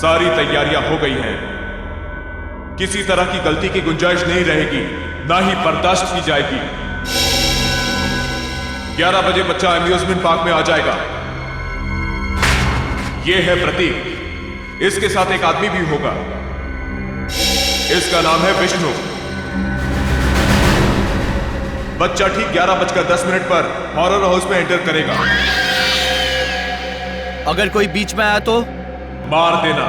सारी तैयारियां हो गई हैं। किसी तरह की गलती की गुंजाइश नहीं रहेगी, ना ही बर्दाश्त की जाएगी। 11 बजे बच्चा अम्यूजमेंट पार्क में आ जाएगा। यह है प्रतीक, इसके साथ एक आदमी भी होगा। इसका नाम है विष्णु। बच्चा ठीक 11:10 पर हॉरर हाउस में एंटर करेगा। अगर कोई बीच में आया तो मार देना।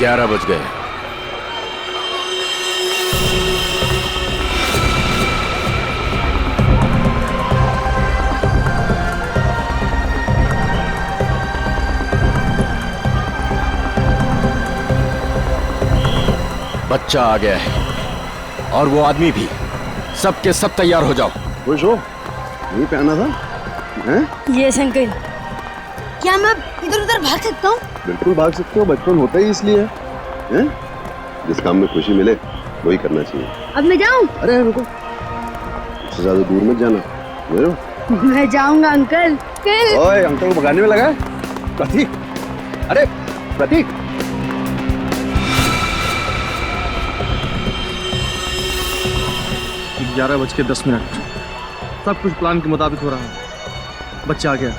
ग्यारह बज गए। बच्चा आ गया है और वो आदमी भी। सब के सब तैयार हो जाओ। खुश हो? यहीं पे आना था? हैं? Yes uncle. क्या मैं इधर उधर भाग सकता हूँ? बिल्कुल भाग सकते हो, बचपन होता ही इसलिए है। जिस काम में खुशी मिले वही करना चाहिए। अब मैं जाऊँ? अरे रुको, उससे ज्यादा दूर मत जाना। मैं जाऊंगा अंकल। ओए, अंकल को भगाने में लगा है? प्रतीक, अरे प्रतीक। 11:10। सब कुछ प्लान के मुताबिक हो रहा है। बच्चा आ गया।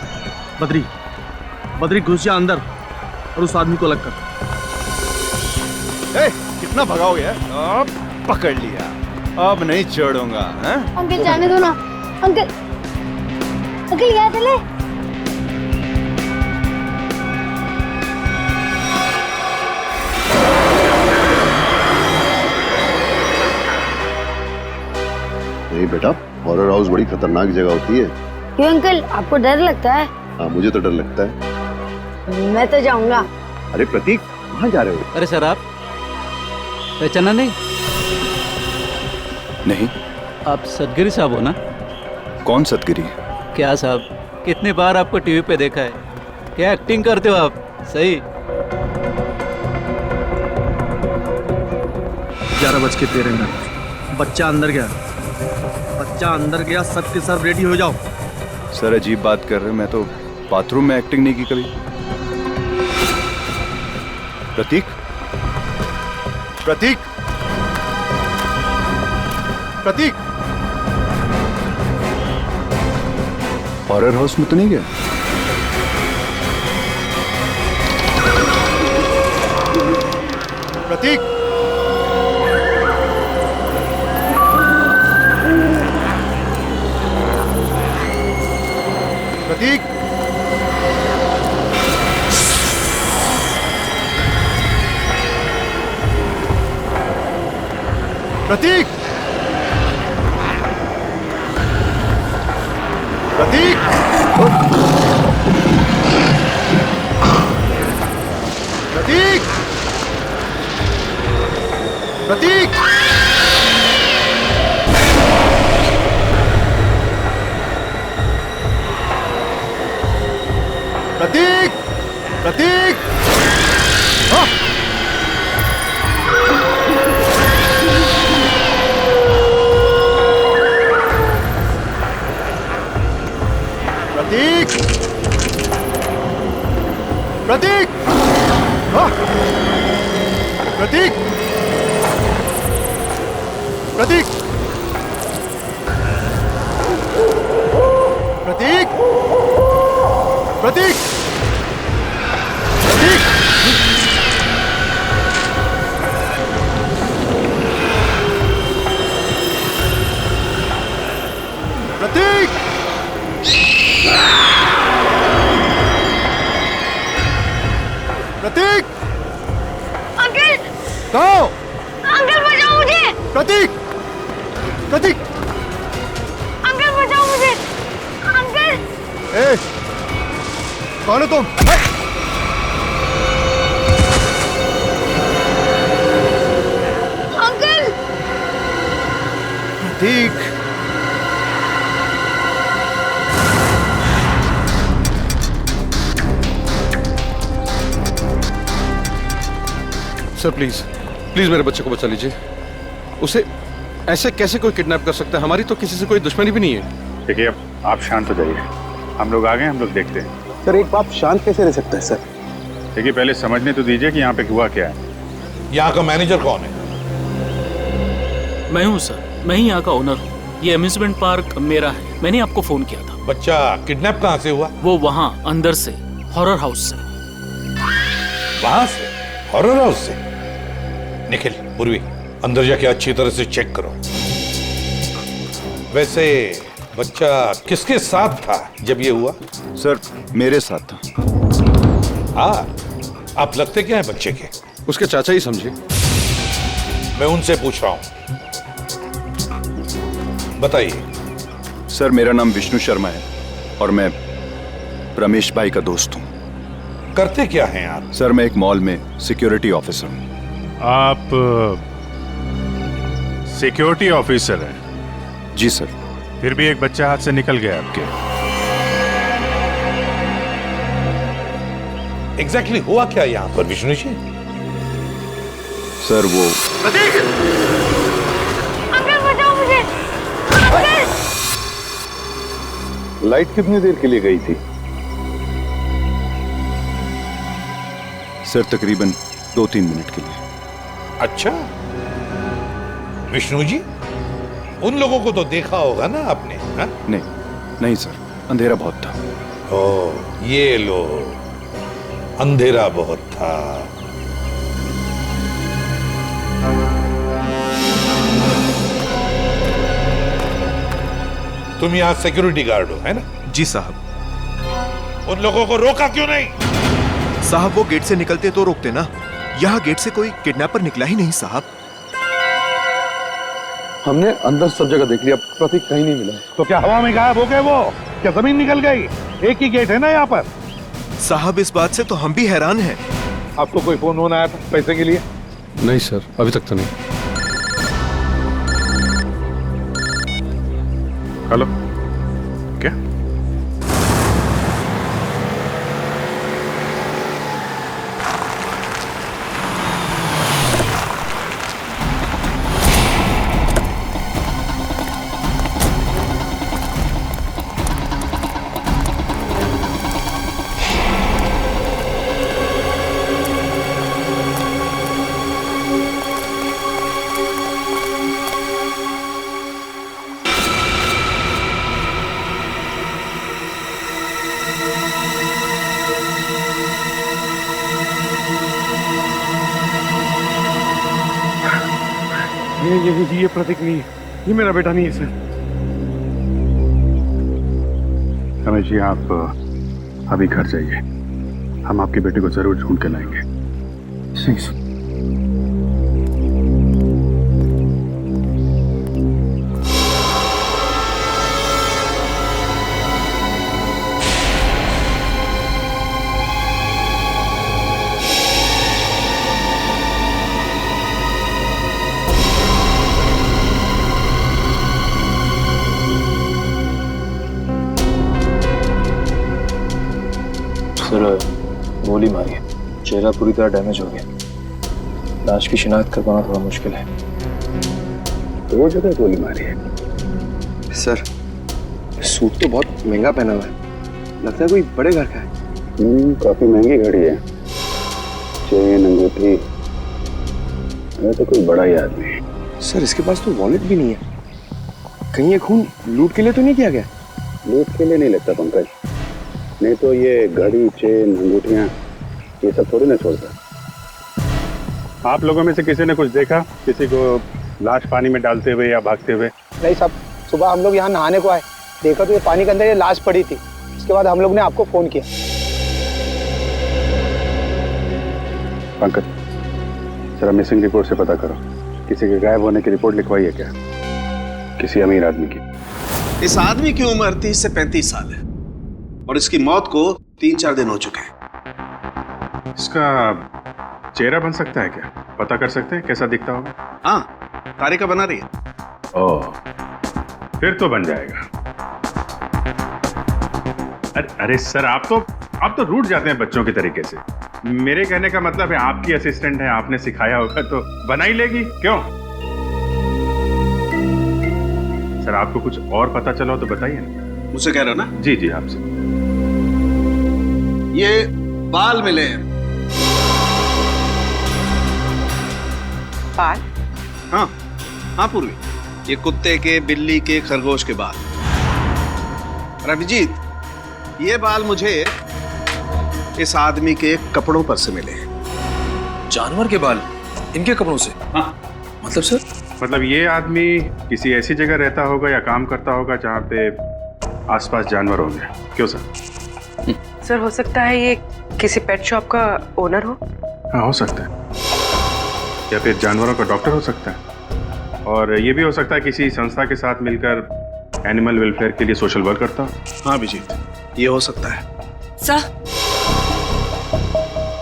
बद्री घुस जा अंदर और उस आदमी को अलग कर। कितना भगाओगे? अब पकड़ लिया, अब नहीं छोड़ूंगा। अंकल जाने दो ना। अंकल यहाँ चले। नहीं बेटा, हॉरर हाउस बड़ी खतरनाक जगह होती है। क्यों अंकल, आपको डर लगता है? हाँ, मुझे तो डर लगता है। मैं तो जाऊंगा। अरे प्रतीक, कहाँ जा रहे हो? अरे सर, आप पहचाना नहीं? नहीं। आप सदगिरी साहब हो ना? कौन सतगिरी? क्या साहब, कितनी बार आपको टीवी पे देखा है। क्या एक्टिंग करते हो आप, सही। 11:13। बच्चा अंदर गया। सब के सब रेडी हो जाओ। सर अजीब बात कर रहे हैं, मैं तो बाथरूम में एक्टिंग नहीं की कभी। प्रतीक, प्रतीक, प्रतीक, हॉरर हाउस में तो नहीं गया? प्रतीक, प्रतीक, प्रतीक, प्रतीक, प्रतीक, प्रतीक, प्रतीक, प्रतीक। प्रतीक, प्रतीक, प्रतीक, प्रतीक, प्रतीक, प्रतीक, प्रतीक, प्रतीक। प्रतीक! अंकल कहाँ हो? अंकल बचाओ मुझे। प्रतीक! प्रतीक! अंकल बचाओ मुझे। अंकल ए, कौन हो तुम? Uncle Pratik! Sir please please मेरे बच्चे को बचा लीजिए। उसे ऐसे कैसे कोई किडनैप कर सकता है? हमारी तो किसी से कोई दुश्मनी भी नहीं है। देखिए, अब आप शांत हो जाइए। हम लोग आ गए, हम लोग देखते हैं। सर एक बाप शांत कैसे रह सकता है सर? देखिए, पहले समझने तो दीजिए कि यहाँ पे हुआ क्या है। यहाँ का मैनेजर कौन है? मैं हूँ सर, मैं ही यहाँ का ओनर हूँ। ये अम्यूजमेंट पार्क मेरा है। मैंने आपको फोन किया था। बच्चा किडनैप कहाँ से हुआ? वो वहाँ अंदर से, हॉरर हाउस से। वहां से? हॉरर हाउस से? निखिल, पूर्वी, अंदर जाके अच्छी तरह से चेक करो। वैसे बच्चा किसके साथ था जब ये हुआ? सर मेरे साथ था। हाँ, आप लगते क्या है बच्चे के? उसके चाचा ही समझिए। मैं उनसे पूछ रहा हूं, बताइए। सर मेरा नाम विष्णु शर्मा है और मैं रमेश भाई का दोस्त हूँ। करते क्या हैं आप? सर मैं एक मॉल में सिक्योरिटी ऑफिसर हूँ। आप सिक्योरिटी ऑफिसर हैं? जी सर। फिर भी एक बच्चा हाथ से निकल गया आपके। एग्जैक्टली हुआ क्या यहाँ पर विष्णु जी? सर वो अंकल बचाओ मुझे। अंकल लाइट कितनी देर के लिए गई थी? सर तकरीबन 2-3 मिनट के लिए। अच्छा, विष्णु जी, उन लोगों को तो देखा होगा ना आपने? हा? नहीं सर, अंधेरा बहुत था। ओ, ये लो, अंधेरा बहुत था। तुम यहाँ सिक्योरिटी गार्ड हो, है ना? जी साहब। उन लोगों को रोका क्यों नहीं? साहब वो गेट से निकलते तो रोकते ना। यहाँ गेट से कोई किडनैपर निकला ही नहीं साहब। हमने अंदर सब जगह देख लिया, प्रतीक कहीं नहीं मिला। तो क्या हवा में गायब हो गए वो? क्या जमीन निकल गई? एक ही गेट है ना यहाँ पर। साहब इस बात से तो हम भी हैरान हैं। आपको कोई फोन होना आया था पैसे के लिए? नहीं सर, अभी तक तो नहीं। हेलो, क्या? ये प्रतीक नहीं है, ये मेरा बेटा नहीं है सर। रमेश जी, आप अभी घर जाइए। हम आपके बेटे को जरूर ढूंढ के लाएंगे। सर गोली मारी है, चेहरा पूरी तरह डैमेज हो गया। लाश की शिनाख्त कर पाना थोड़ा मुश्किल है। दो जगह गोली मारी है। सर सूट तो बहुत महंगा पहना हुआ है, लगता है कोई बड़े घर का है। काफी महंगी घड़ी है। चेन, अंगूठी, तो कोई बड़ा ही आदमी है। सर इसके पास तो वॉलेट भी नहीं है। कहीं ये खून लूट के लिए तो नहीं किया गया? लूट के लिए नहीं लगता पंकज, नहीं तो ये घड़ी, चेन, अंगूठियां ये सब थोड़ी ना छोड़ता। आप लोगों में से किसी ने कुछ देखा? किसी को लाश पानी में डालते हुए या भागते हुए? नहीं साहब, सुबह हम लोग यहाँ नहाने को आए, देखा तो ये पानी के अंदर ये लाश पड़ी थी। उसके बाद हम लोग ने आपको फोन किया। पंकज, जरा मिसिंग रिपोर्ट से पता करो, किसी के गायब होने की रिपोर्ट लिखवाई है क्या? किसी अमीर आदमी की। इस आदमी की उम्र 30 से 35 साल है और इसकी मौत को 3-4 दिन हो चुके हैं। इसका चेहरा बन सकता है क्या? पता कर सकते हैं कैसा दिखता होगा? हाँ, तारिका बना रही है। ओह, फिर तो बन जाएगा। अरे सर, आप तो रूठ जाते हैं बच्चों के तरीके से। मेरे कहने का मतलब है आपकी असिस्टेंट है, आपने सिखाया होगा तो बना ही लेगी, क्यों? सर, आपको कुछ और पता चला हो तो बताइए ना। मुझसे कह रहे हो ना? जी जी, आपसे। ये बाल मिले हैं। बाल? हाँ पूर्वी, ये कुत्ते के, बिल्ली के, खरगोश के बाल। और अभिजीत, ये बाल मुझे इस आदमी के कपड़ों पर से मिले हैं। जानवर के बाल इनके कपड़ों से? हाँ। मतलब सर? मतलब ये आदमी किसी ऐसी जगह रहता होगा या काम करता होगा जहाँ पे आसपास जानवर होंगे, क्यों सर? सर, हो सकता है ये किसी पेट शॉप का ओनर हो। हाँ, हो सकता है, या फिर जानवरों का डॉक्टर हो सकता है, और ये भी हो सकता है किसी संस्था के साथ मिलकर एनिमल वेलफेयर के लिए सोशल वर्क करता हो। हाँ अभिजीत, ये हो सकता है। सर,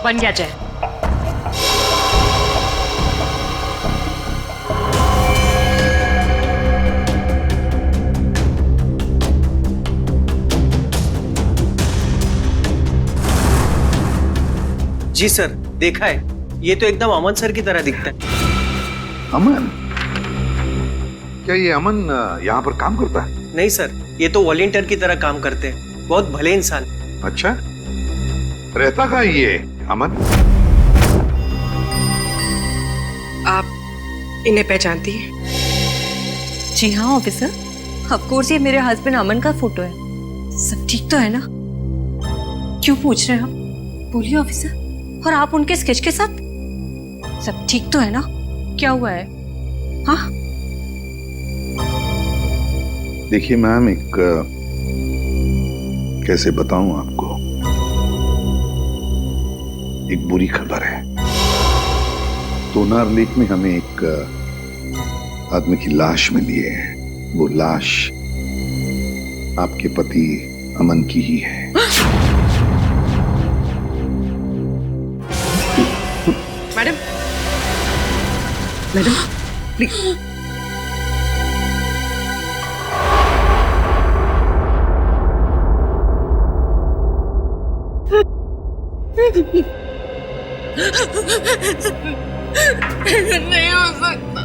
बन गया चाय। जी सर, देखा है, ये तो एकदम अमन सर की तरह दिखता है। अमन? क्या ये अमन यहाँ पर काम करता है? नहीं सर, ये तो वॉलंटियर की तरह काम करते हैं, बहुत भले इंसान। अच्छा, रहता कहाँ ये अमन? आप इन्हें पहचानती हैं? जी हाँ ऑफिसर, ऑफ कोर्स ये मेरे हस्बैंड अमन का फोटो है। सब ठीक तो है ना? क्यों पूछ रहे हैं आप? बोलिए ऑफिसर। और आप उनके स्केच के साथ? सब ठीक तो है ना? क्या हुआ है? हाँ? देखिए मैम, एक कैसे बताऊं आपको, एक बुरी खबर है। तोनार लेक में हमें एक आदमी की लाश मिली है। वो लाश आपके पति अमन की ही है। Madam, madam please. नहीं हो सकता,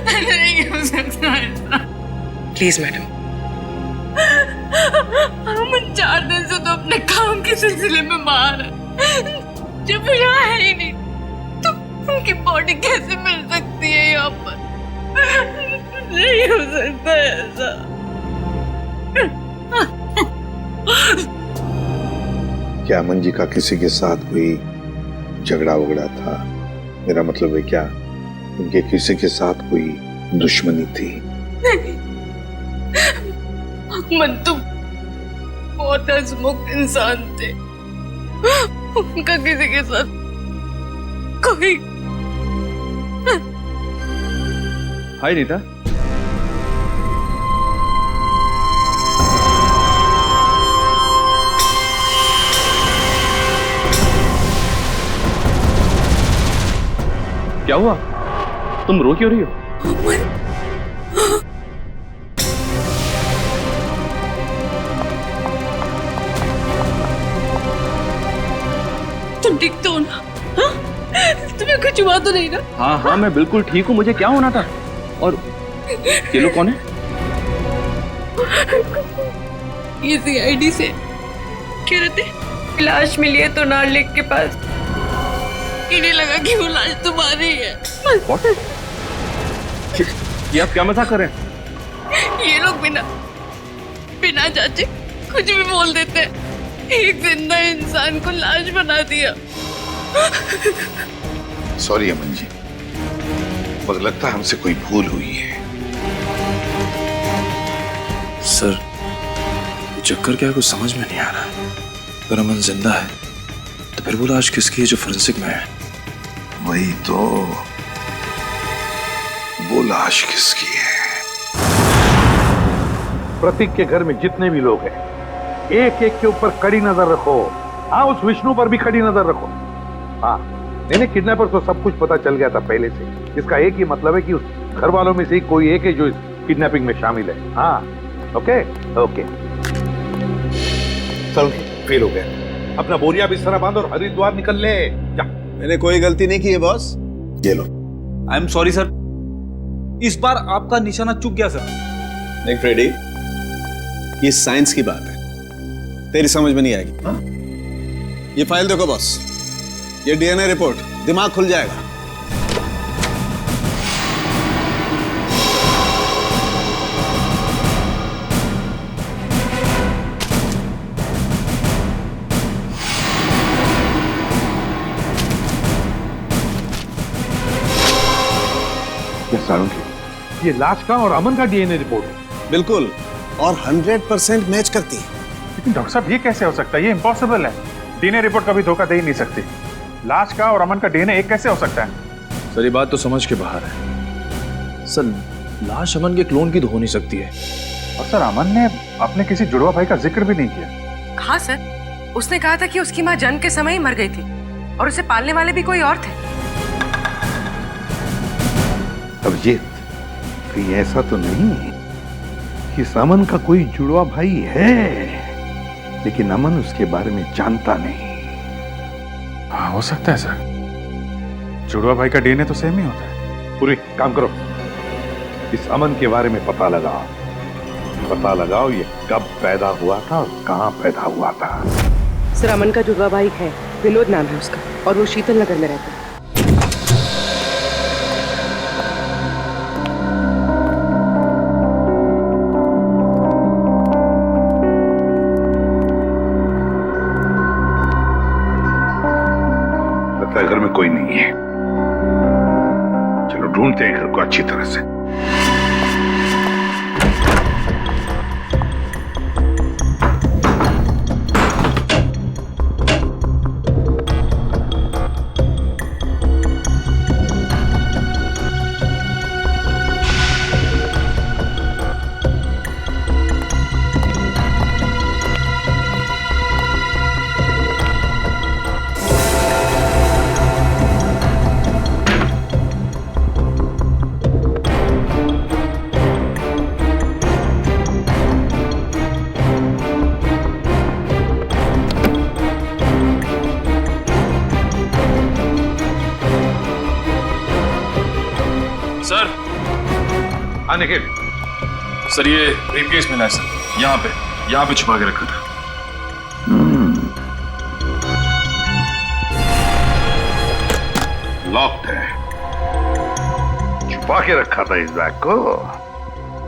नहीं हो सकता ऐसा। Please madam. हम 4 दिन से तो अपने काम के सिलसिले में बाहर है। जब यहाँ है ही नहीं तो उनकी बॉडी कैसे मिल सकती है यहाँ पर? नहीं हो सकता ऐसा। क्या अमन जी का किसी के साथ कोई झगड़ा वगड़ा था? मेरा मतलब है, क्या उनके किसी के साथ कोई दुश्मनी थी? नहीं, अमन तो बहुत हंसमुख इंसान थे। उनका किसी के साथ कोई। हाय नीता। क्या हुआ? तुम रो क्यों रही हो? तुम ठीक तो हो ना? हाँ? तुम्हें कुछ हुआ तो नहीं ना? हाँ हाँ, मैं बिल्कुल ठीक हूँ। मुझे क्या होना था? और ये लोग कौन है? ये CID से कह रहे थे लाश मिली है तोनार लेक के पास। इन्हें लगा कि वो लाश तुम्हारी है। ये आप क्या मजाक कर रहे हैं? ये लोग बिना जांचे कुछ भी बोल देते हैं। एक जिंदा इंसान को लाश बना दिया। सॉरी अमन जी, मुझे लगता है हमसे कोई भूल हुई है। सर, चक्कर क्या है, कुछ समझ में नहीं आ रहा। अगर अमन जिंदा है तो फिर वो लाश किसकी है जो फोरेंसिक में है? वही तो, वो लाश किसकी है? प्रतीक के घर में जितने भी लोग हैं, एक एक के ऊपर कड़ी नजर रखो। हाँ, उस विष्णु पर भी कड़ी नजर रखो। हाँ, नहीं, किडनैपर को सब कुछ पता चल गया था पहले से। इसका एक ही मतलब है कि उस घर वालों में से ही कोई एक है जो इस किडनैपिंग में शामिल है। हाँ, ओके ओके। चल, फेल हो गया। अपना बोरिया बिस्तरा बांध और हरिद्वार निकल ले जा। मैंने कोई गलती नहीं की है बॉस। ये लो। आई एम सॉरी सर, इस बार आपका निशाना चूक गया सर। नहीं फ्रेडी, ये साइंस की बात है, तेरी समझ में नहीं आएगी। हाँ? ये फाइल देखो बॉस, ये डीएनए रिपोर्ट, दिमाग खुल जाएगा। ये लाश का और अमन का डीएनए रिपोर्ट है। बिल्कुल, और 100% मैच करती है। लेकिन डॉक्टर साहब ये कैसे हो सकता है? ये इम्पॉसिबल है। डीएनए रिपोर्ट कभी धोखा दे ही नहीं सकती। लाश का और अमन का डीएनए एक कैसे हो सकता है? सर ये बात तो समझ के बाहर है सर। लाश अमन के क्लोन की तो हो नहीं सकती है। और सर अमन ने अपने किसी जुड़वा भाई का जिक्र भी नहीं किया। हाँ सर, उसने कहा था कि उसकी माँ जन्म के समय ही मर गई थी और उसे पालने वाले भी कोई और थे। अभिजीत, कहीं ऐसा तो नहीं है कि अमन का कोई जुड़वा भाई है लेकिन अमन उसके बारे में जानता नहीं? हाँ, हो सकता है सर। जुड़वा भाई का डीएनए तो सेम ही होता है। पूरी काम करो, इस अमन के बारे में पता लगाओ ये कब पैदा हुआ था और कहाँ पैदा हुआ था। सर, अमन का जुड़वा भाई है, विनोद नाम है उसका, और वो शीतल नगर में रहता है। घर में कोई नहीं है, चलो ढूंढते हैं घर को अच्छी तरह से। सर। हाँ निखिल। सर ये ब्रीफकेस मिला है सर, यहाँ पे छुपा के रखा था। लॉक्ड है, छुपा के रखा था इस बैग को।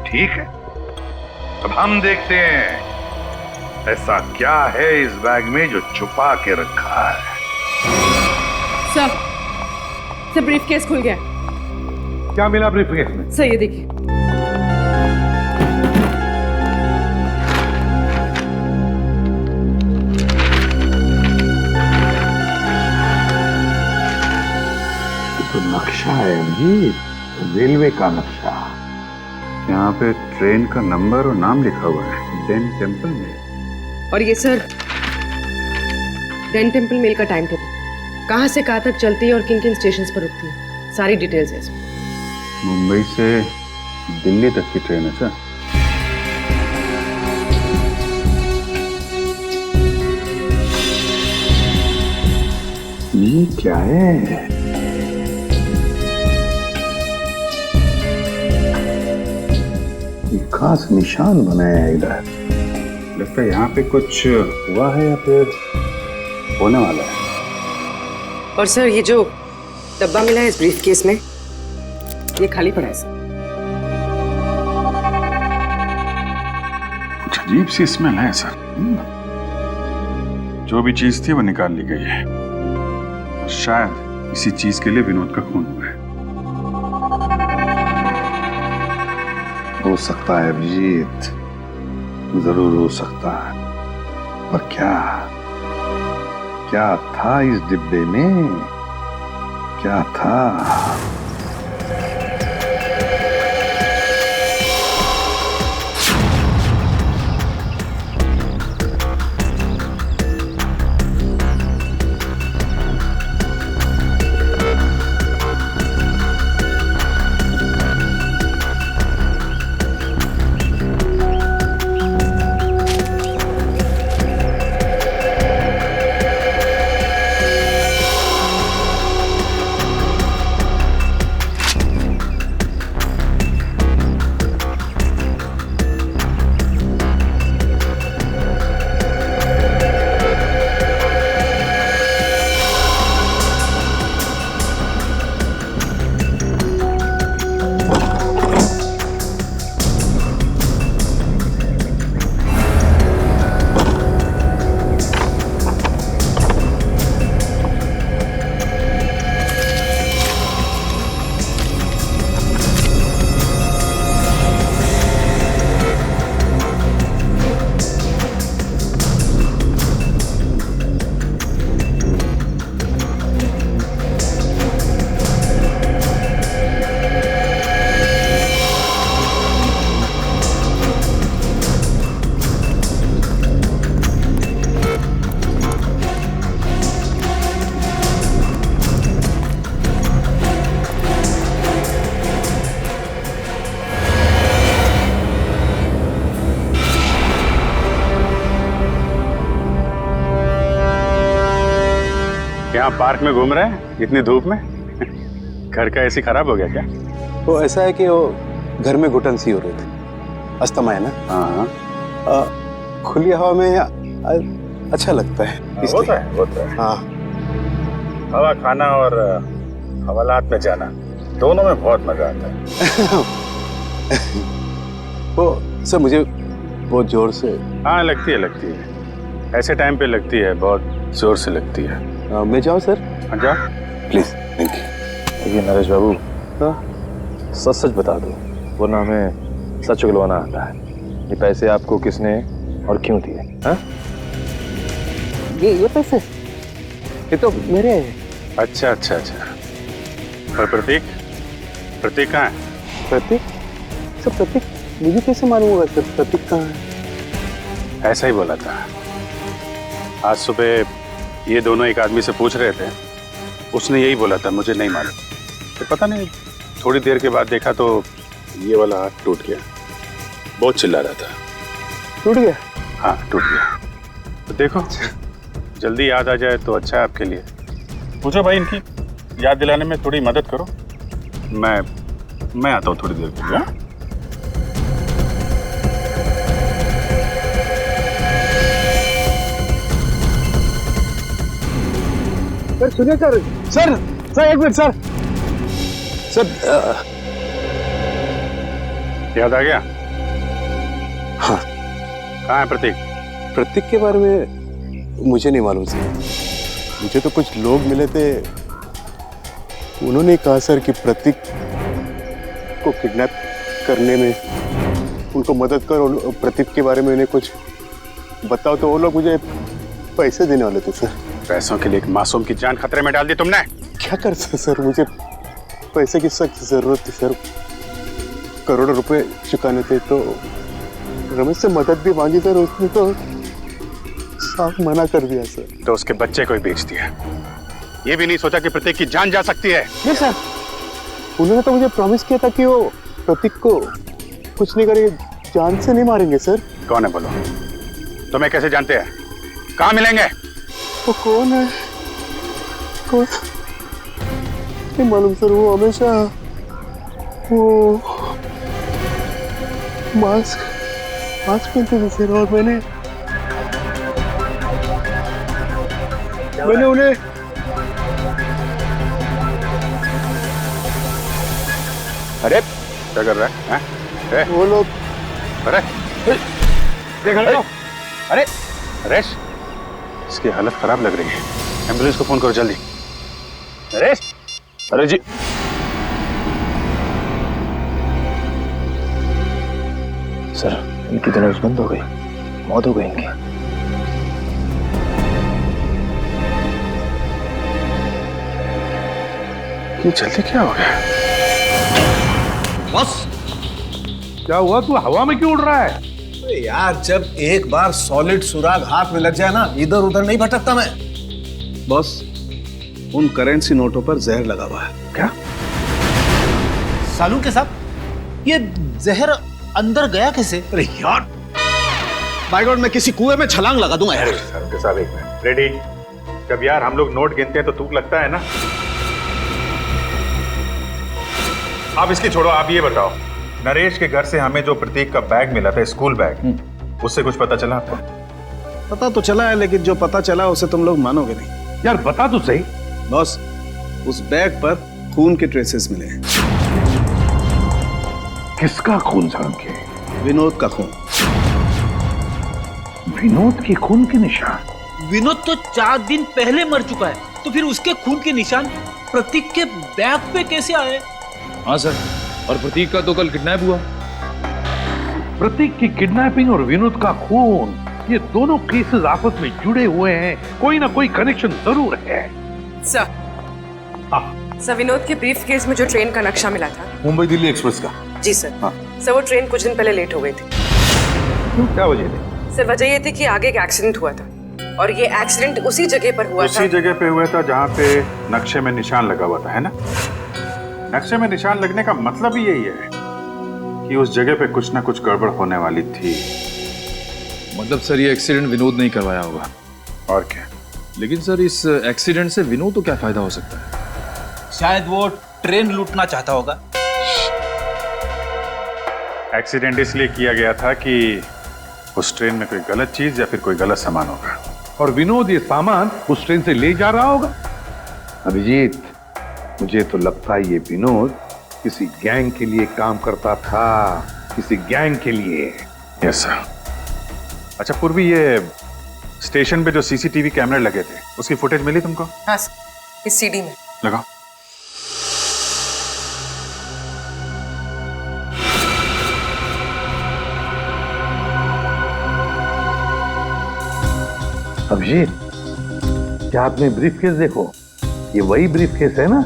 ठीक है, अब हम देखते हैं ऐसा क्या है इस बैग में जो छुपा के रखा है। सर ब्रीफकेस खुल गया। क्या मिला ब्रीफकेस में? सर ये देखिए। तो नक्शा है जी, रेलवे का नक्शा। यहाँ पे ट्रेन का नंबर और नाम लिखा हुआ है, डेन टेम्पल मेल। और ये सर डेन टेम्पल मेल का टाइम टेबल, कहाँ से कहाँ तक चलती है और किन किन स्टेशन पर रुकती है, सारी डिटेल्स है इसमें। मुंबई से दिल्ली तक की ट्रेन है सर। ये क्या है? एक खास निशान बनाया है इधर। लगता है यहाँ पे कुछ हुआ है या फिर होने वाला है। और सर ये जो डब्बा मिला है इस ब्रीफकेस में, ये खाली पड़ा है सर। कुछ अजीब सी स्मेल है सर। जो भी चीज थी वो निकाल ली गई है। शायद इसी चीज के लिए विनोद का खून हुआ है। हो सकता है अभिजीत, जरूर हो सकता है, पर क्या क्या था इस डिब्बे में? क्या था? यहाँ पार्क में घूम रहे हैं इतनी धूप में? घर का एसी खराब हो गया क्या? वो ऐसा है कि वो घर में घुटन सी हो रही थी, अस्थमा है ना। हाँ। खुली हवा में अच्छा लगता है। होता है। हाँ। हवा खाना और हवालात में जाना दोनों में बहुत मजा आता है। वो सर मुझे बहुत जोर से। हाँ लगती है। ऐसे टाइम पे लगती है, बहुत जोर से लगती है। मैं जाऊँ सर? हाँ जाओ प्लीज। Thank you. ये नरेश बाबू, सच सच बता दो, वरना हमें सच उगलवाना आता है। ये पैसे आपको किसने और क्यों दिए? हाँ? ये पैसे ये तो मेरे हैं। अच्छा। और प्रतीक कहाँ है? प्रतीक मुझे कैसे मालूम होगा सर प्रतीक कहाँ है? ऐसा ही बोला था। आज सुबह ये दोनों एक आदमी से पूछ रहे थे, उसने यही बोला था, मुझे नहीं मालूम। तो पता नहीं, थोड़ी देर के बाद देखा तो ये वाला हाथ टूट गया। बहुत चिल्ला रहा था। टूट गया? हाँ टूट गया। तो देखो जल्दी याद आ जाए तो अच्छा है आपके लिए। पूछो भाई, इनकी याद दिलाने में थोड़ी मदद करो। मैं आता हूँ थोड़ी देर के लिए। सर सुनिए सर एक मिनट सर। याद आ गया? हाँ। कहाँ है प्रतीक? प्रतीक के बारे में मुझे नहीं मालूम सर। मुझे तो कुछ लोग मिले थे, उन्होंने कहा सर कि प्रतीक को किडनैप करने में उनको मदद करो, प्रतीक के बारे में उन्हें कुछ बताओ। तो वो लोग मुझे पैसे देने वाले थे सर। पैसों के लिए एक मासूम की जान खतरे में डाल दी तुमने। क्या कर सर, मुझे पैसे की सख्त जरूरत थी सर। करोड़ों रुपए चुकाने थे। तो रमेश से मदद भी मांगी सर, उसने तो साफ मना कर दिया सर। तो उसके बच्चे को ही बेच दिया। ये भी नहीं सोचा कि प्रतीक की जान जा सकती है? नहीं सर, उन्होंने तो मुझे प्रॉमिस किया था कि वो प्रतीक को कुछ नहीं करेंगे, जान से नहीं मारेंगे सर। कौन है बोलो? तुम्हें कैसे जानते हैं? कहाँ मिलेंगे? वो कौन है? कौन? नहीं मालूम सर। वो हमेशा वो मास्क पहनते थे सर। और मैंने उन्हें अरे क्या कर रहा है? वो लोग अरे देख रहे हो? अरे नरेश, इसकी हालत खराब लग रही है। एम्बुलेंस को फोन करो जल्दी। नरेश। अरे जी सर, इनकी तो नर्स बंद हो गई, मौत हो गई इनकी। ये जल्दी क्या हो गया? बस क्या हुआ? तू हवा में क्यों उड़ रहा है? अरे यार, जब एक बार सॉलिड सुराग हाथ में लग जाए ना, इधर उधर नहीं भटकता मैं। बॉस, उन करेंसी नोटों पर जहर लगा हुआ है। क्या? सालू के साहब, ये जहर अंदर गया कैसे? अरे यार, बाय गॉड, मैं किसी कुएं में छलांग लगा दूंगा यार। साहब साहब एक मिनट। रेडी? जब यार हम लोग नोट गिनते हैं तो तुक लगता है ना। आप इसकी छोड़ो, आप ये बताओ, नरेश के घर से हमें जो प्रतीक का बैग मिला था, स्कूल बैग, उससे कुछ पता चला आपको? पता तो चला है, लेकिन जो पता चला उसे तुम लोग मानोगे नहीं। यार बता तो सही। बॉस, उस बैग पर खून के ट्रेसेस मिले हैं। किसका खून साहब के? विनोद का खून। विनोद के खून के निशान? विनोद तो 4 दिन पहले मर चुका है, तो फिर उसके खून के निशान प्रतीक के बैग पे कैसे आए? हाँ सर, और प्रतीक का तो कल किडनैप हुआ। प्रतीक की किडनैपिंग और विनोद का खून, ये दोनों केसेस आपस में जुड़े हुए हैं। कोई ना कोई कनेक्शन जरूर है। सर, विनोद के ब्रीफ केस में जो ट्रेन का नक्शा मिला था, मुंबई दिल्ली एक्सप्रेस का। जी सर। सर, वो ट्रेन कुछ दिन पहले लेट हो गई थी। क्यों? क्या वजह थी? सर, वजह ये थी कि आगे एक एक्सीडेंट हुआ था, और ये एक्सीडेंट उसी जगह पर हुआ था। उसी जगह पे हुआ था जहाँ पे नक्शे में निशान लगा हुआ था, है ना? नक्शे में निशान लगने का मतलब ही यही है कि उस जगह पे कुछ ना कुछ गड़बड़ होने वाली थी। मतलब सर, ये एक्सीडेंट विनोद नहीं करवाया होगा। और क्या? लेकिन सर, इस एक्सीडेंट से विनोद को क्या फायदा हो सकता है? शायद वो ट्रेन लूटना चाहता होगा। एक्सीडेंट इसलिए किया गया था कि उस ट्रेन में कोई गलत चीज या फिर कोई गलत सामान होगा, और विनोद ये सामान उस ट्रेन से ले जा रहा होगा। अभिजीत, मुझे तो लगता है ये विनोद किसी गैंग के लिए काम करता था, किसी गैंग के लिए। Yes sir. अच्छा पूर्वी, ये स्टेशन पे जो सीसीटीवी कैमरे लगे थे, उसकी फुटेज मिली तुमको? हाँ सर, इस सीडी में। लगाओ। अभिजीत, क्या आपने ब्रीफ केस देखो? ये वही ब्रीफ केस है ना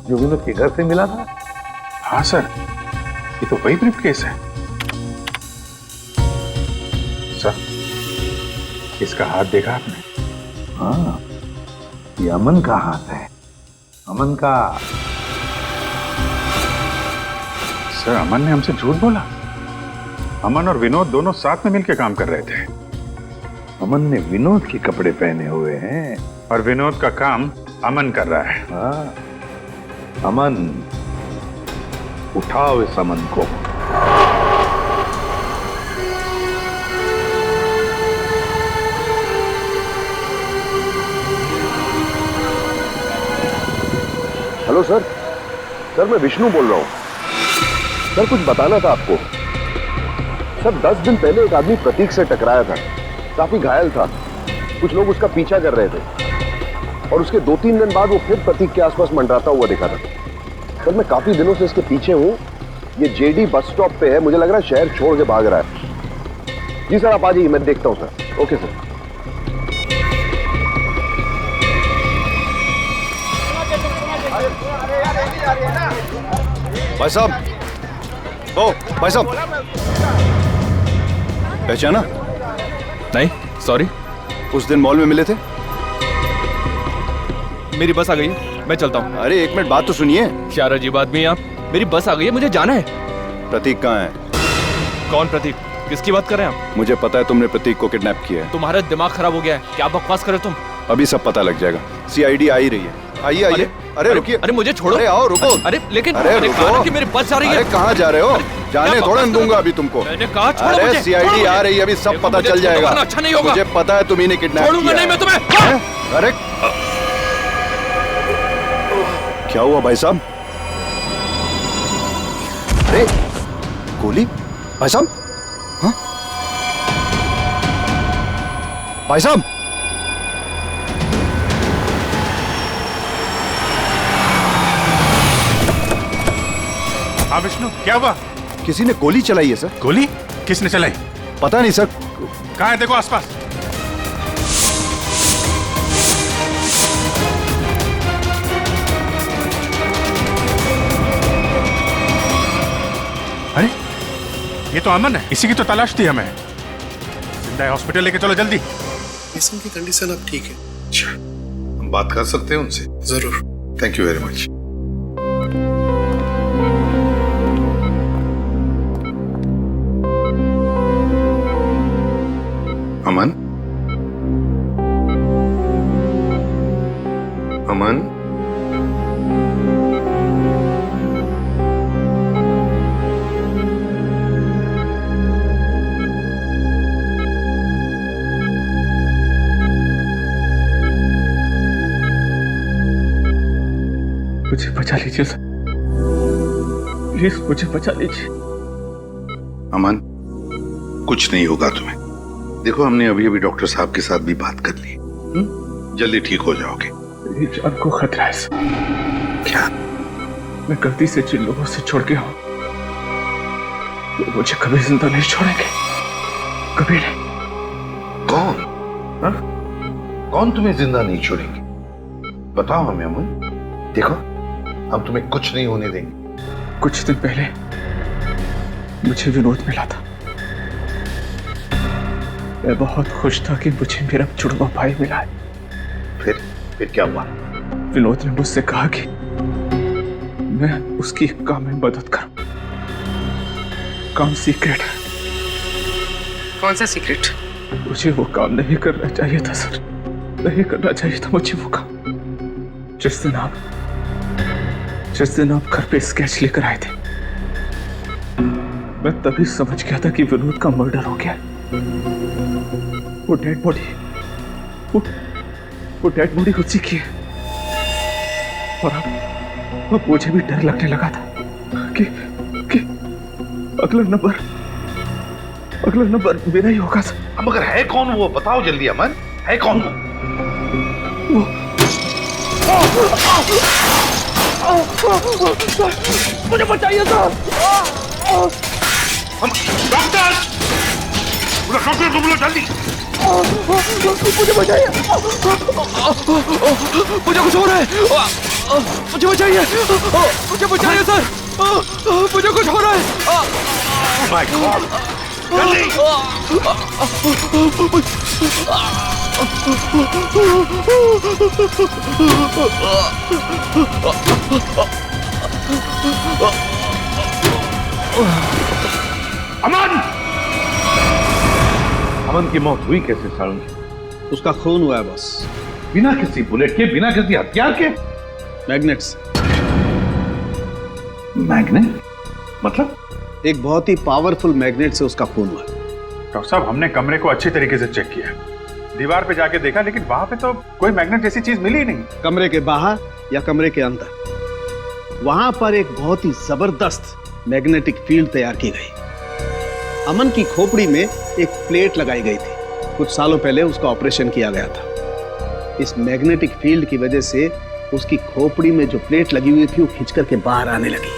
जो विनोद के घर से मिला था? हाँ सर, ये तो वही ब्रीफ केस है। सर, इसका हाथ देखा आपने? हाँ, ये अमन का हाथ है। अमन का। सर, अमन ने हमसे झूठ बोला। अमन और विनोद दोनों साथ में मिलकर काम कर रहे थे। अमन ने विनोद के कपड़े पहने हुए हैं और विनोद का काम अमन कर रहा है। हाँ, अमन, उठाओ इस अमन को। Hello sir. सर, मैं विष्णु बोल रहा हूं। सर, कुछ बताना था आपको। सर, 10 दिन पहले एक आदमी प्रतीक से टकराया था, काफी घायल था। कुछ लोग उसका पीछा कर रहे थे और उसके 2-3 दिन बाद वो फिर प्रतीक के आसपास मंडराता हुआ दिखा था। सर, मैं काफी दिनों से इसके पीछे हूं। ये जेडी बस स्टॉप पे है, मुझे लग रहा है शहर छोड़ के भाग रहा है। जी सर, आप आ जाइए, मैं देखता हूं सर। Okay sir. भाई साहब, ओ भाई साहब, पहचाना? नहीं, सॉरी। उस दिन मॉल में मिले थे। मेरी बस आ गई है, मैं चलता हूँ। अरे एक मिनट, बात तो सुनिए। क्या अजीब आदमी आप। मेरी बस आ गई है, मुझे जाना है। प्रतीक कहाँ है? कौन प्रतीक? किसकी बात कर रहे हैं आप? मुझे पता है तुमने प्रतीक को किडनैप किया है। तुम्हारा दिमाग खराब हो गया है, क्या बकवास कर रहे हो तुम? अभी सब पता लग जाएगा। सीआईडी आ ही रही है। आइए आइए। अरे रुकिए। अरे मुझे छोड़ो। अरे आओ, रुको। अरे लेकिन अरे रुको। कि मेरी बस जा रही है। अरे कहाँ जा रहे हो? जाने थोड़ा दूंगा अभी तुमको। मैंने कहा छोड़ो अरे मुझे। सीआईडी आ रही है, अभी सब पता चल जाएगा। अच्छा नहीं होगा। मुझे पता है तुम ही ने किडनैप किया। छोड़ूंगा नहीं मैं तुम्हें। अरे क्या हुआ भाई साहब? अरे गोली? भाई साहब? हाँ? भाई साहब? हाँ विष्णु, क्या हुआ? किसी ने गोली चलाई है सर। गोली? किसने चलाई? पता नहीं सर। कहाँ है? देखो आसपास। अरे ये तो अमन है, इसी की तो तलाश थी हमें। जिंदा है, हॉस्पिटल लेके चलो जल्दी। पेशेंट की कंडीशन अब ठीक है। अच्छा, हम बात कर सकते हैं उनसे? जरूर। Thank you very much. Aman, Aman, मुझे बचा लीजिए सर, प्लीज मुझे बचा लीजिए। अमन, कुछ नहीं होगा तुम्हें। देखो, हमने अभी अभी डॉक्टर साहब के साथ भी बात कर ली, जल्दी ठीक हो जाओगे। मेरी जान को खतरा है सर। क्या? मैं गलती से जिन लोगों से छोड़ गया हूं वो मुझे कभी जिंदा नहीं छोड़ेंगे, कभी नहीं। कौन? हा? कौन तुम्हें जिंदा नहीं छोड़ेंगे? बताओ हमें अमन। देखो, हम तुम्हें कुछ नहीं होने देंगे। कुछ दिन पहले मुझे विनोद मिला था। मैं बहुत खुश था कि मुझे मेरा जुड़वा भाई मिला है। फिर क्या हुआ? विनोद ने मुझसे कहा कि मैं उसकी एक काम में मदद करूं। काम सीक्रेट है। कौन सा सीक्रेट? मुझे वो काम नहीं करना चाहिए था सर, नहीं करना चाहिए था मुझे वो काम। जिस दिन आप घर पे स्केच लेकर आए थे, मैं तभी समझ गया था कि विनोद का मर्डर हो गया। वो डेड बॉडी उसी की है। और अब मुझे भी डर लगने लगा था कि अगला नंबर मेरा ही होगा सर। अब मगर है कौन वो? बताओ जल्दी अमन, है कौन वो? मुझे बचाइए सर। डॉक्टर को बुलाओ जल्दी। मुझे बचाइए, मुझे कुछ हो रहा है। मुझे बचाइए, मुझे बचाइए सर, मुझे कुछ हो रहा है। माय गॉड, जल्दी। अमन! अमन की मौत हुई कैसे सारुण? उसका खून हुआ है बस। बिना किसी बुलेट के, बिना किसी हथियार के? मैग्नेट से। मैग्नेट? मतलब? एक बहुत ही पावरफुल मैग्नेट से उसका खून हुआ है। डॉक्टर साहब, हमने कमरे को अच्छी तरीके से चेक किया, दीवार पे जाके देखा, लेकिन वहां पे तो कोई मैग्नेट जैसी चीज मिली ही नहीं। कमरे के बाहर या कमरे के अंदर, वहां पर एक बहुत ही जबरदस्त मैग्नेटिक फील्ड तैयार की गई। अमन की खोपड़ी में एक प्लेट लगाई गई थी। कुछ सालों पहले उसका ऑपरेशन किया गया था। इस मैग्नेटिक फील्ड की वजह से उसकी खोपड़ी में जो प्लेट लगी हुई थी वो खिंच करके बाहर आने लगी।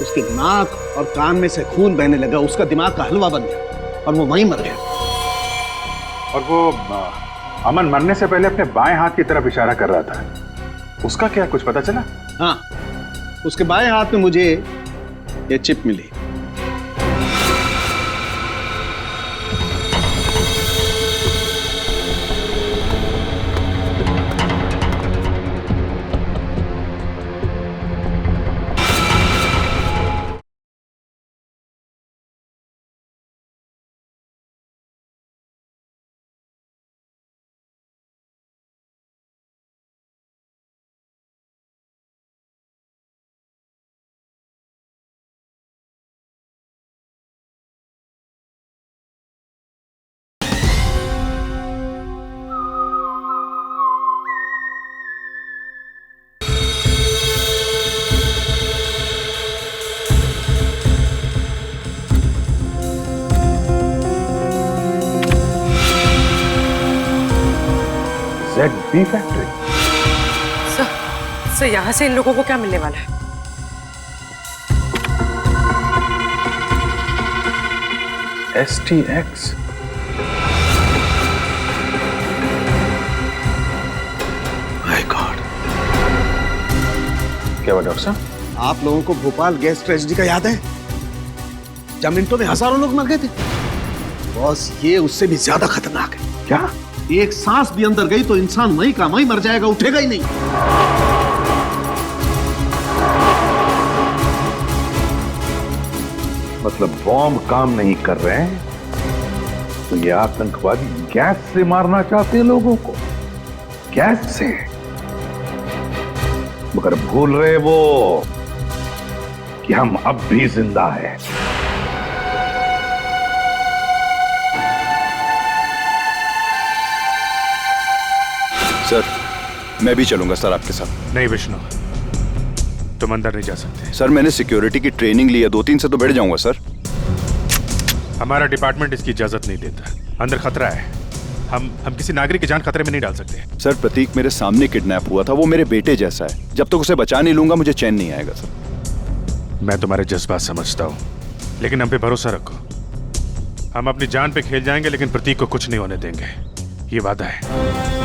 उसके नाक और कान में से खून बहने लगा। उसका दिमाग का हलवा बन गया और वो वहीं मर गया। और वो अमन मरने से पहले अपने बाएं हाथ की तरफ इशारा कर रहा था, उसका क्या कुछ पता चला? हाँ, उसके बाएं हाथ में मुझे ये चिप मिली। ZB factory. सर यहाँ से इन लोगों को क्या मिलने वाला है? STX। My God. क्या हुआ डॉक्टर साहब? आप लोगों को भोपाल गैस ट्रेजेडी का याद है? जब मिनटों में हजारों लोग मर गए थे। बॉस ये उससे भी ज्यादा खतरनाक है। क्या? एक सांस भी अंदर गई तो इंसान वहीं का वहीं मर जाएगा, उठेगा ही नहीं। मतलब बॉम्ब काम नहीं कर रहे हैं तो ये आतंकवादी गैस से मारना चाहते हैं लोगों को, गैस से। मगर भूल रहे वो कि हम अब भी जिंदा हैं। सर मैं भी चलूंगा सर आपके साथ। नहीं विष्णु, तुम अंदर नहीं जा सकते। सर मैंने सिक्योरिटी की ट्रेनिंग ली है, 2-3 से तो बैठ जाऊंगा सर। हमारा डिपार्टमेंट इसकी इजाजत नहीं देता। अंदर खतरा है, हम किसी नागरिक की जान खतरे में नहीं डाल सकते। सर प्रतीक मेरे सामने किडनैप हुआ था, वो मेरे बेटे जैसा है। जब तक उसे बचा नहीं लूंगा मुझे चैन नहीं आएगा सर। मैं तुम्हारे जज्बात समझता हूँ, लेकिन हम पे भरोसा रखो। हम अपनी जान पे खेल जाएंगे लेकिन प्रतीक को कुछ नहीं होने देंगे, ये वादा है।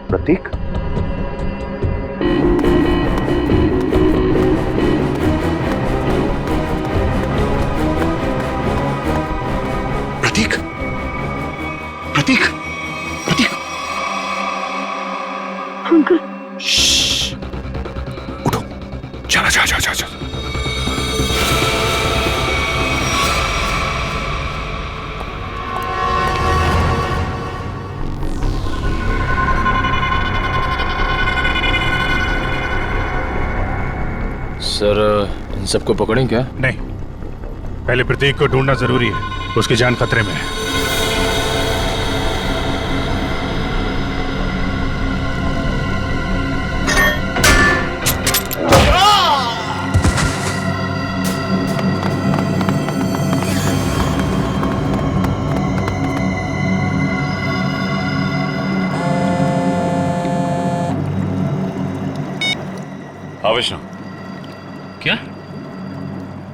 प्रतीक, प्रतीक, प्रतीक, प्रतीक। अंकल उठो, चला जा जा जा जा। सर इन सबको पकड़ें क्या? नहीं, पहले प्रतीक को ढूंढना जरूरी है, उसकी जान खतरे में है। हाँ विष्णु। क्या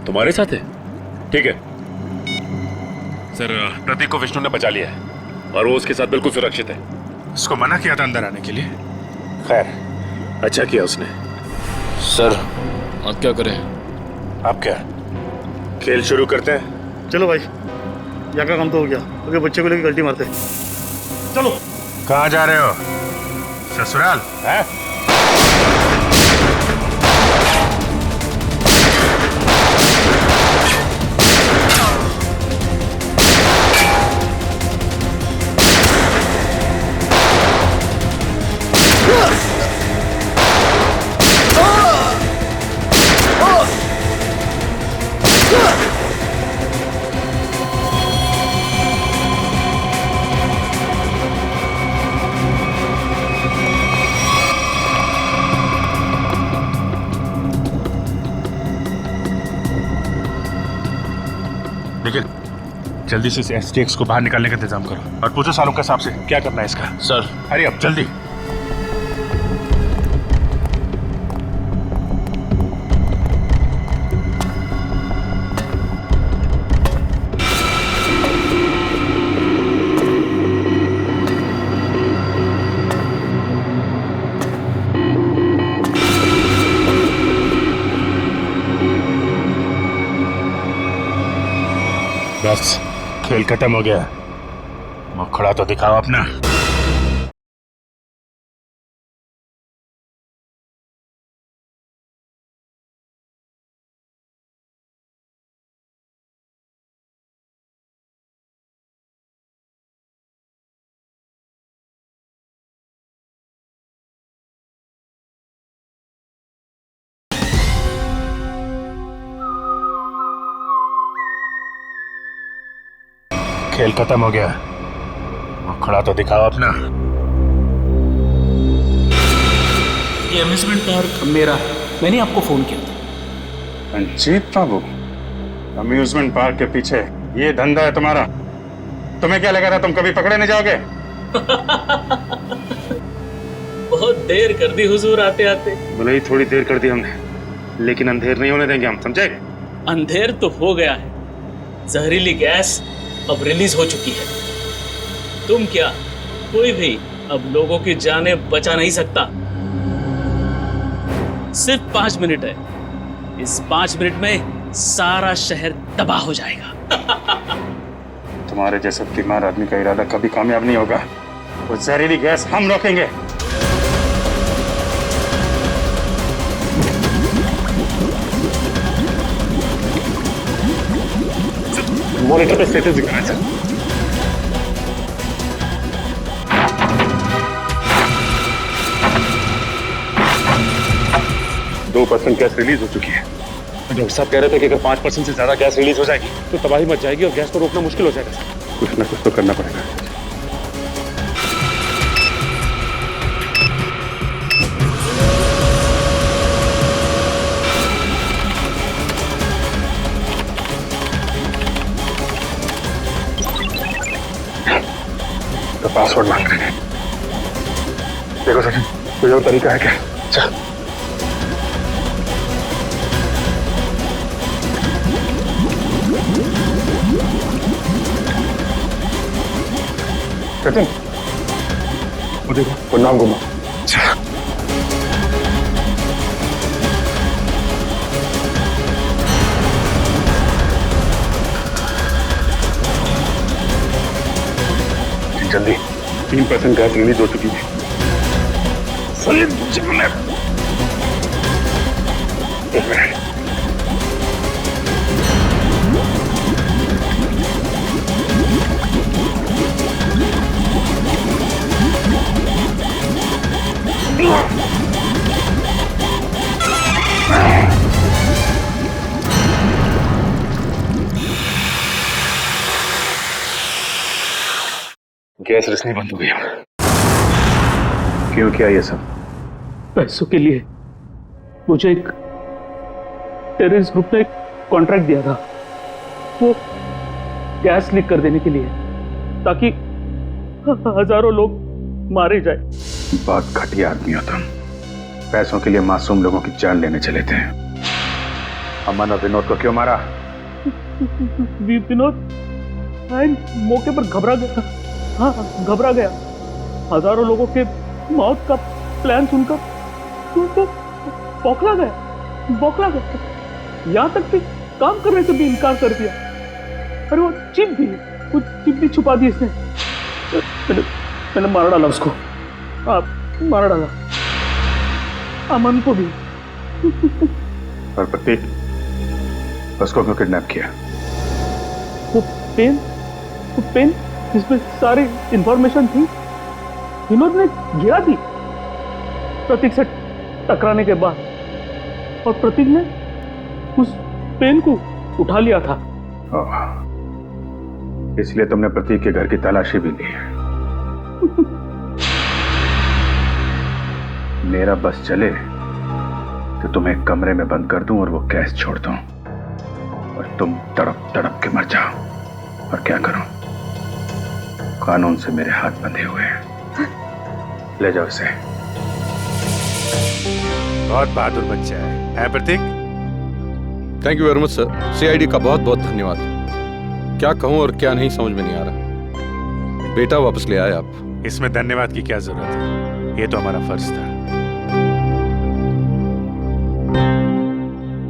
तुम्हारे साथ है? ठीक है सर, प्रतीक को विष्णु ने बचा लिया है और वो उसके साथ बिल्कुल सुरक्षित है। उसको मना किया था अंदर आने के लिए। खैर, अच्छा किया उसने। सर अब क्या करें? अब क्या, खेल शुरू करते हैं? चलो भाई, यहाँ का काम तो हो गया, अगर बच्चे को लेकर गलती मारते हैं। चलो। कहाँ जा रहे हो? ससुराल है? निखिल, जल्दी से इस STX को बाहर निकालने का इंतजाम करो और पूछो सालों के हिसाब से क्या करना है इसका। सर अरे अब जल्दी। बस खेल खत्म हो गया, मुखड़ा तो दिखाओ अपना। खेल खत्म हो गया। खड़ा तो दिखाओ अपना। ये अम्यूजमेंट पार्क मेरा है, मैंने आपको फोन किया था। रंजीत बाबू, अम्यूजमेंट पार्क के पीछे ये धंधा है तुम्हारा? तुम्हें क्या लगा था तुम कभी पकड़े नहीं जाओगे? बहुत देर कर दी हुजूर आते आते। भले ही थोड़ी देर कर दी हमने, लेकिन अंधेर नहीं होने देंगे हम, समझे? अंधेर तो हो गया है, जहरीली गैस अब रिलीज हो चुकी है। तुम क्या, कोई भी अब लोगों की जानें बचा नहीं सकता। सिर्फ 5 मिनट है, इस 5 मिनट में सारा शहर तबाह हो जाएगा। तुम्हारे जैसे बीमार आदमी का इरादा कभी कामयाब नहीं होगा। वो जहरीली गैस हम रोकेंगे। मॉनिटर पे स्टेटस दिखाना चाहिए। 2% गैस रिलीज हो चुकी है। डॉक्टर साहब कह रहे थे कि अगर 5% से ज्यादा गैस रिलीज हो जाएगी तो तबाही मच जाएगी और गैस को रोकना मुश्किल हो जाएगा। कुछ ना कुछ तो करना पड़ेगा। तो पासवर्ड मांग रहे हैं। देखो सचिन, कोई और तरीका है क्या? चल। सचिन, वो देखो, वो नाम घुमा। जल्दी, 3% गैस रिलीज हो चुकी है। सलीम, जल्दी। एक मिनट। गैस रिसनी बंद हो गई। क्यों किया ये सब? पैसों के लिए। मुझे एक टेररिस्ट ग्रुप ने कॉन्ट्रैक्ट दिया था, वो गैस लीक कर देने के लिए, ताकि हजारों लोग मारे जाए। बहुत घटिया आदमी हो तुम। पैसों के लिए मासूम लोगों की जान लेने चले थे। अमन और विनोद को क्यों मारा? विनोद मौके पर घबरा गया। हाँ, घबरा गया। हजारों लोगों के मौत का प्लान सुनकर तो बौखला गया। यहाँ तक कि काम करने से भी इनकार कर दिया। अरे वो चिप भी छुपा दी इसने। मैंने मार डाला उसको। मार डाला अमन को भी। और प्रतीक, उसको क्यों किडनैप किया? वो पेन जिसमें सारी इंफॉर्मेशन थी, विनोद ने गिरा दी प्रतीक से टकराने के बाद, और प्रतीक ने उस पेन को उठा लिया था। इसलिए तुमने प्रतीक के घर की तलाशी भी ली। मेरा बस चले तो तुम्हें एक कमरे में बंद कर दूं और वो गैस छोड़ दूं, और तुम तड़प तड़प के मर जाओ। और क्या करूं? कानून से मेरे हाथ बंधे हुए हैं। ले जाओ इसे। बहुत बहादुर बच्चा है Pratik? Thank you very much sir. CID का बहुत बहुत धन्यवाद। क्या कहूं और क्या नहीं समझ में नहीं आ रहा। बेटा वापस ले आए आप। इसमें धन्यवाद की क्या जरूरत है, ये तो हमारा फर्ज था।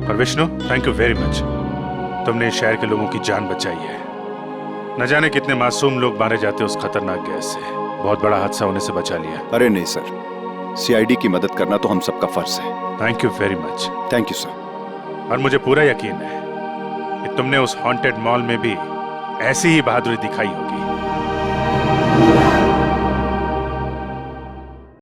और Vishnu, thank you very much. तुमने इस शहर के लोगों की जान बचाई है। न जाने कितने मासूम लोग मारे जाते उस खतरनाक गैस से। बहुत बड़ा हादसा होने से बचा लिया। अरे नहीं सर, सीआईडी की मदद करना तो हम सबका फर्ज है। Thank you very much. Thank you sir. और मुझे पूरा यकीन है कि तुमने उस हॉन्टेड मॉल में भी ऐसी ही बहादुरी दिखाई होगी।